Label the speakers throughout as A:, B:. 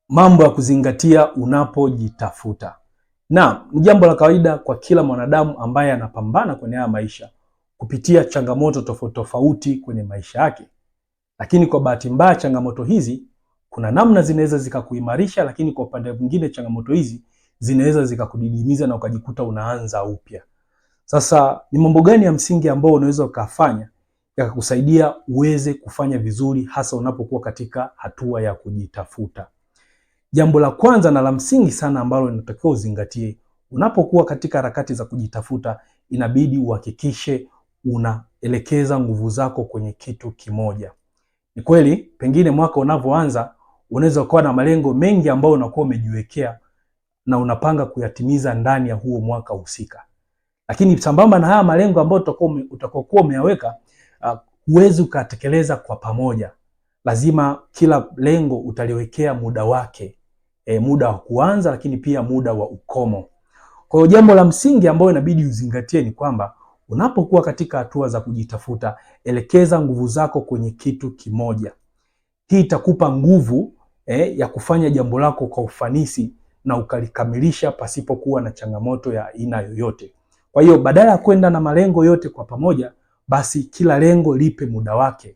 A: Mambo ya kuzingatia unapojitafuta. Na ni jambo la kawaida kwa kila mwanadamu ambaye anapambana kwenye haya maisha kupitia changamoto tofauti tofauti kwenye maisha yake. Lakini kwa bahati mbaya changamoto hizi kuna namna zinaweza zikakuimarisha, lakini kwa upande mwingine changamoto hizi zinaweza zikakudidimiza na ukajikuta unaanza upya. Sasa ni mambo gani ya msingi ambao unaweza ukafanya yakakusaidia uweze kufanya vizuri hasa unapokuwa katika hatua ya kujitafuta? Jambo la kwanza na la msingi sana ambalo inatakiwa uzingatie unapokuwa katika harakati za kujitafuta, inabidi uhakikishe unaelekeza nguvu zako kwenye kitu kimoja. Ni kweli pengine mwaka unavyoanza unaweza kuwa na malengo mengi ambayo unakuwa umejiwekea na unapanga kuyatimiza ndani ya huo mwaka husika. Lakini sambamba na haya malengo ambayo utakokuwa umeyaweka, huwezi ukatekeleza kwa pamoja. Lazima kila lengo utaliwekea muda wake. Muda wa kuanza lakini pia muda wa ukomo. Kwa hiyo jambo la msingi ambalo inabidi uzingatie ni kwamba unapokuwa katika hatua za kujitafuta, elekeza nguvu zako kwenye kitu kimoja. Hii itakupa nguvu ya kufanya jambo lako kwa ufanisi na ukalikamilisha pasipokuwa na changamoto ya aina yoyote. Kwa hiyo badala ya kwenda na malengo yote kwa pamoja, basi kila lengo lipe muda wake.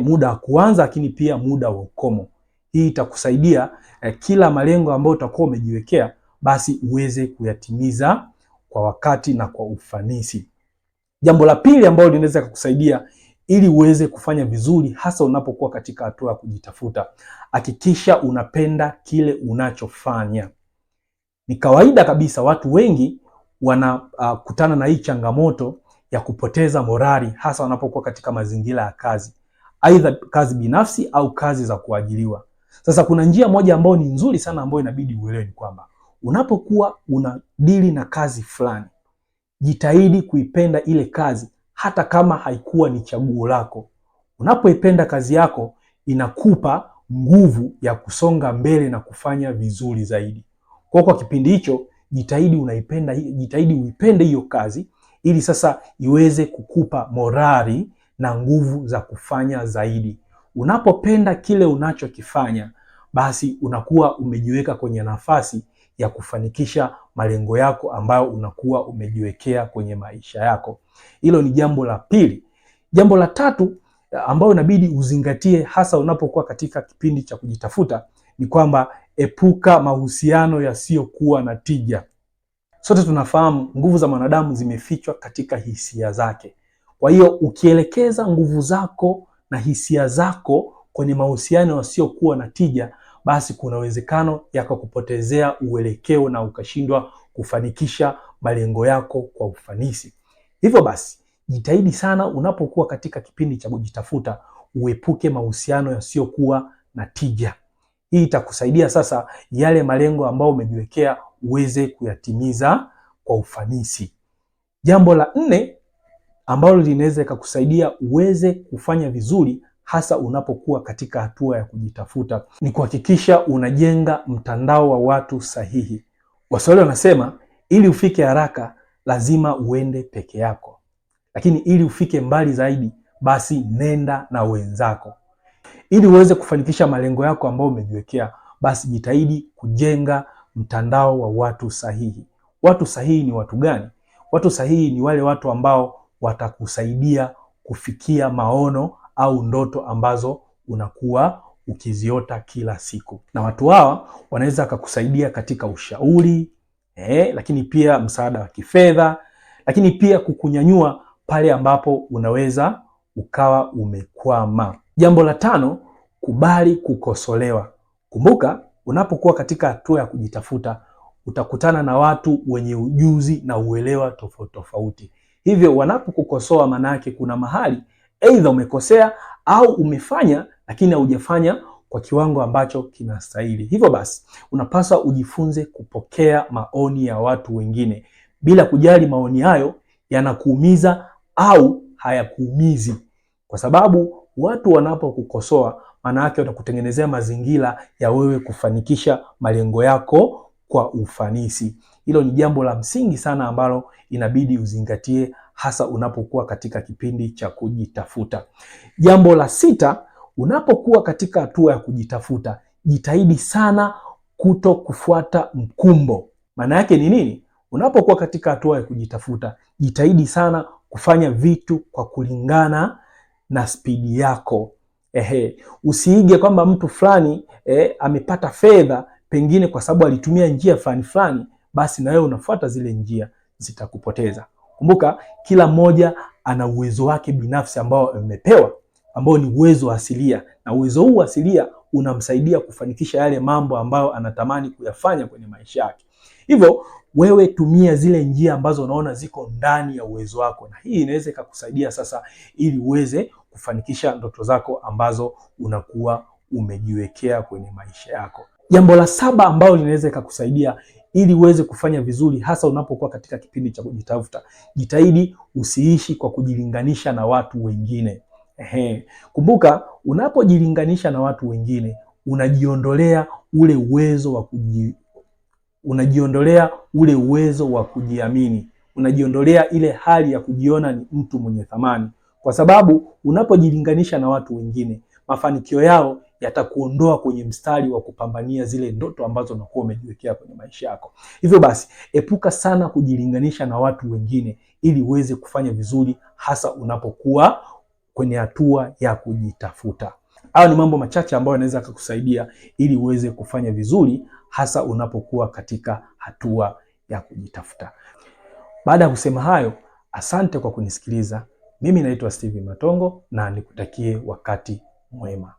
A: Muda wa kuanza lakini pia muda wa ukomo. Hii itakusaidia kila malengo ambayo utakuwa umejiwekea basi uweze kuyatimiza kwa wakati na kwa ufanisi. Jambo la pili ambalo linaweza kukusaidia ili uweze kufanya vizuri hasa unapokuwa katika hatua ya kujitafuta, hakikisha unapenda kile unachofanya. Ni kawaida kabisa watu wengi wanakutana na hii changamoto ya kupoteza morali hasa wanapokuwa katika mazingira ya kazi, aidha kazi binafsi au kazi za kuajiriwa. Sasa kuna njia moja ambayo ni nzuri sana ambayo inabidi uelewe ni kwamba unapokuwa unadili na kazi fulani, jitahidi kuipenda ile kazi hata kama haikuwa ni chaguo lako. Unapoipenda kazi yako inakupa nguvu ya kusonga mbele na kufanya vizuri zaidi. Kwa kipindi hicho jitahidi uipende hiyo kazi ili sasa iweze kukupa morali na nguvu za kufanya zaidi. Unapopenda kile unachokifanya, basi unakuwa umejiweka kwenye nafasi ya kufanikisha malengo yako ambayo unakuwa umejiwekea kwenye maisha yako. Hilo ni jambo la pili. Jambo la tatu ambalo inabidi uzingatie hasa unapokuwa katika kipindi cha kujitafuta ni kwamba epuka mahusiano yasiyokuwa na tija. Sote tunafahamu nguvu za mwanadamu zimefichwa katika hisia zake. Kwa hiyo ukielekeza nguvu zako na hisia zako kwenye mahusiano yasiyokuwa na tija, basi kuna uwezekano yakakupotezea uelekeo na ukashindwa kufanikisha malengo yako kwa ufanisi. Hivyo basi, jitahidi sana unapokuwa katika kipindi cha kujitafuta uepuke mahusiano yasiyokuwa na tija. Hii itakusaidia sasa yale malengo ambayo umejiwekea uweze kuyatimiza kwa ufanisi. Jambo la 4 ambalo linaweza kukusaidia uweze kufanya vizuri hasa unapokuwa katika hatua ya kujitafuta ni kuhakikisha unajenga mtandao wa watu sahihi. Waswahili wanasema ili ufike haraka lazima uende peke yako, lakini ili ufike mbali zaidi basi nenda na wenzako. Ili uweze kufanikisha malengo yako ambayo umejiwekea, basi jitahidi kujenga mtandao wa watu sahihi. Watu sahihi ni watu gani? Watu sahihi ni wale watu ambao watakusaidia kufikia maono au ndoto ambazo unakuwa ukiziota kila siku. Na watu hawa wanaweza kukusaidia katika ushauri, lakini pia msaada wa kifedha, lakini pia kukunyanyua pale ambapo unaweza ukawa umekwama. Jambo la 5, kubali kukosolewa. Kumbuka, unapokuwa katika hatua ya kujitafuta, utakutana na watu wenye ujuzi na uelewa tofauti tofauti. Hivyo wanapokukosoa maana yake kuna mahali aidha umekosea au umefanya lakini haujafanya kwa kiwango ambacho kinastahili. Hivyo basi, unapaswa ujifunze kupokea maoni ya watu wengine bila kujali maoni hayo yanakuumiza au hayakuumizi. Kwa sababu watu wanapokukosoa maana yake watakutengenezea mazingira ya wewe kufanikisha malengo yako kwa ufanisi. Hilo ni jambo la msingi sana ambalo inabidi uzingatie hasa unapokuwa katika kipindi cha kujitafuta. Jambo la 6, unapokuwa katika hatua ya kujitafuta, jitahidi sana kuto kufuata mkumbo. Maana yake ni nini? Unapokuwa katika hatua ya kujitafuta, jitahidi sana kufanya vitu kwa kulingana na spidi yako. Usiige kwamba mtu fulani amepata fedha pengine kwa sababu alitumia njia fulani fulani, basi na wewe unafuata zile njia, zitakupoteza. Kumbuka, kila mmoja ana uwezo wake binafsi ambao amepewa, ambao ni uwezo asilia, na uwezo huu asilia unamsaidia kufanikisha yale mambo ambayo anatamani kuyafanya kwenye maisha yake. Hivyo wewe tumia zile njia ambazo unaona ziko ndani ya uwezo wako, na hii inaweza ikakusaidia sasa ili uweze kufanikisha ndoto zako ambazo unakuwa umejiwekea kwenye maisha yako. Jambo la 7 ambalo linaweza ikakusaidia ili uweze kufanya vizuri hasa unapokuwa katika kipindi cha kujitafuta, jitahidi usiishi kwa kujilinganisha na watu wengine. Kumbuka, unapojilinganisha na watu wengine unajiondolea ule uwezo wa kujiamini, unajiondolea ile hali ya kujiona ni mtu mwenye thamani, kwa sababu unapojilinganisha na watu wengine, mafanikio yao yatakuondoa kwenye mstari wa kupambania zile ndoto ambazo unakuwa umejiwekea kwenye maisha yako. Hivyo basi, epuka sana kujilinganisha na watu wengine ili uweze kufanya vizuri hasa unapokuwa kwenye hatua ya kujitafuta. Hayo ni mambo machache ambayo yanaweza kukusaidia ili uweze kufanya vizuri hasa unapokuwa katika hatua ya kujitafuta. Baada ya kusema hayo, asante kwa kunisikiliza. Mimi naitwa Steven Matongo na nikutakie wakati mwema.